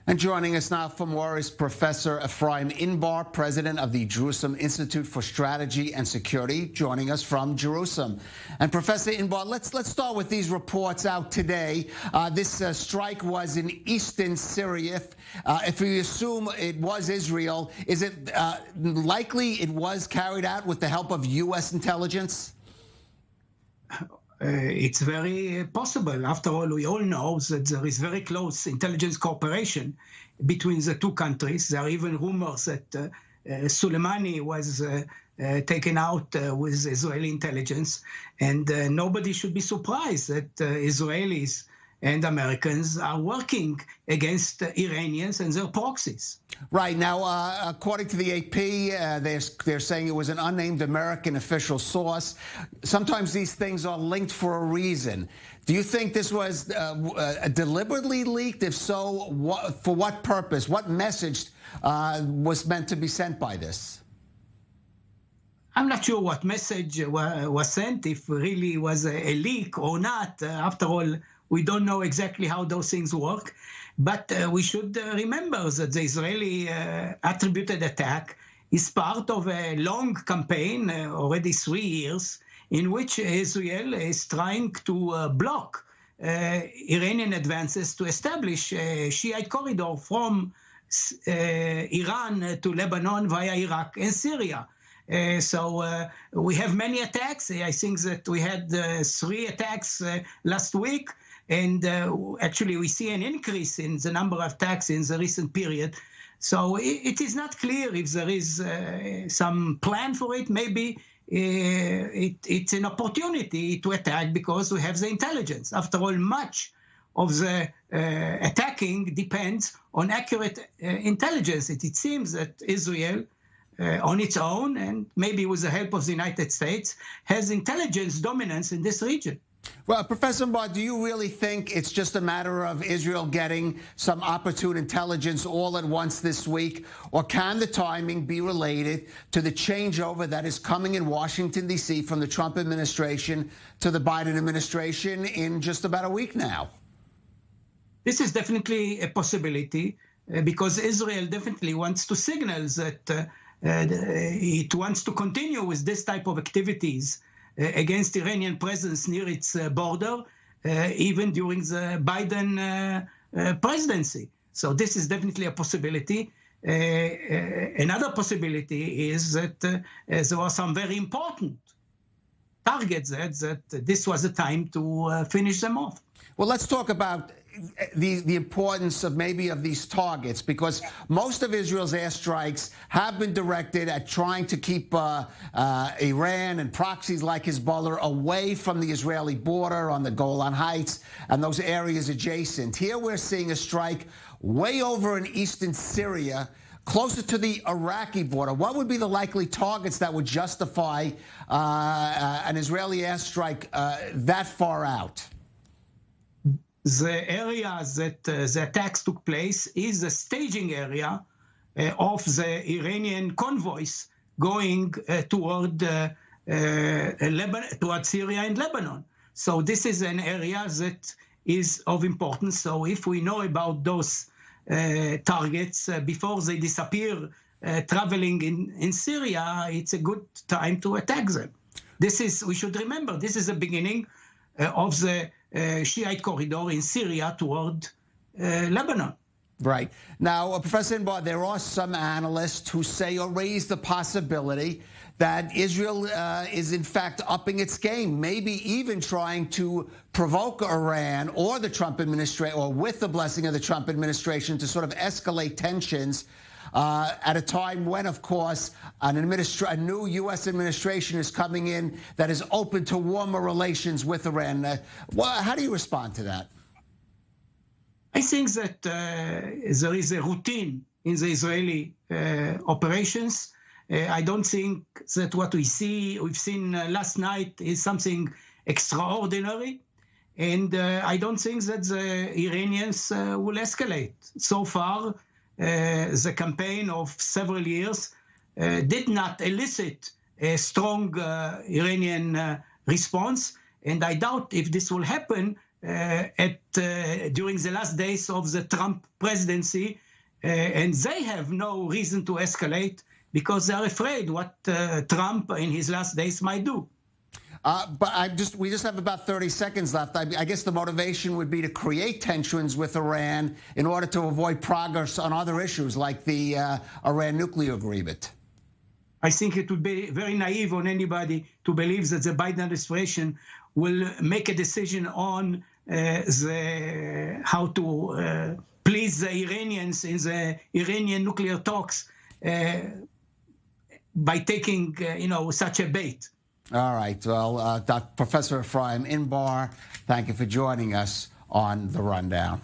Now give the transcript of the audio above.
And joining us now for more is Professor Efraim Inbar, president of the Jerusalem Institute for Strategy and Security, joining us from Jerusalem. And Professor Inbar, let's start with these reports out today. This strike was in eastern Syria. If we assume it was Israel, is it likely it was carried out with the help of U.S. intelligence? It's very possible. After all, we all know that there is very close intelligence cooperation between the two countries. There are even rumors that Soleimani was taken out with Israeli intelligence. And nobody should be surprised that Israelis and Americans are working against Iranians and their proxies. Right. Now, according to the AP, they're saying it was an unnamed American official source. Sometimes these things are linked for a reason. Do you think this was deliberately leaked? If so, for what purpose? What message was meant to be sent by this? I'm not sure what message was sent, if really was a leak or not. After all, we don't know exactly how those things work, but we should remember that the Israeli attributed attack is part of a long campaign, already 3 years, in which Israel is trying to block Iranian advances to establish a Shiite corridor from Iran to Lebanon via Iraq and Syria. So we have many attacks. I think that we had 3 attacks last week. And actually, we see an increase in the number of attacks in the recent period. So it is not clear if there is some plan for it. Maybe it's an opportunity to attack because we have the intelligence. After all, much of the attacking depends on accurate intelligence. It seems that Israel, on its own, and maybe with the help of the United States, has intelligence dominance in this region. Well, Professor Inbar, do you really think it's just a matter of Israel getting some opportune intelligence all at once this week? Or can the timing be related to the changeover that is coming in Washington, D.C. from the Trump administration to the Biden administration in just about a week now? This is definitely a possibility because Israel definitely wants to signal that it wants to continue with this type of activities against Iranian presence near its border, even during the Biden presidency. So this is definitely a possibility. Another possibility is that there were some very important targets that this was the time to finish them off. Well, let's talk about the importance of maybe of these targets, because most of Israel's airstrikes have been directed at trying to keep Iran and proxies like Hezbollah away from the Israeli border on the Golan Heights and those areas adjacent. Here we're seeing a strike way over in eastern Syria, closer to the Iraqi border. What would be the likely targets that would justify an Israeli airstrike that far out? The area that the attacks took place is the staging area of the Iranian convoys going toward Syria and Lebanon. So this is an area that is of importance. So if we know about those targets before they disappear traveling in Syria, it's a good time to attack them. We should remember, this is the beginning of the Shiite corridor in Syria toward Lebanon. Right. Now, Professor Inbar, there are some analysts who say or raise the possibility that Israel is in fact upping its game, maybe even trying to provoke Iran or the Trump administration, or with the blessing of the Trump administration, to sort of escalate tensions at a time when, of course, a new U.S. administration is coming in that is open to warmer relations with Iran. How do you respond to that? I think that there is a routine in the Israeli operations. I don't think that what we've seen last night is something extraordinary. And I don't think that the Iranians will escalate. So far, the campaign of several years did not elicit a strong Iranian response. And I doubt if this will happen during the last days of the Trump presidency, and they have no reason to escalate because they are afraid what Trump in his last days might do. But we just have about 30 seconds left. I guess the motivation would be to create tensions with Iran in order to avoid progress on other issues like the Iran nuclear agreement. I think it would be very naive on anybody to believe that the Biden administration will make a decision on how to please the Iranians in the Iranian nuclear talks by taking, such a bait. All right. Well, Professor Efraim Inbar, thank you for joining us on The Rundown.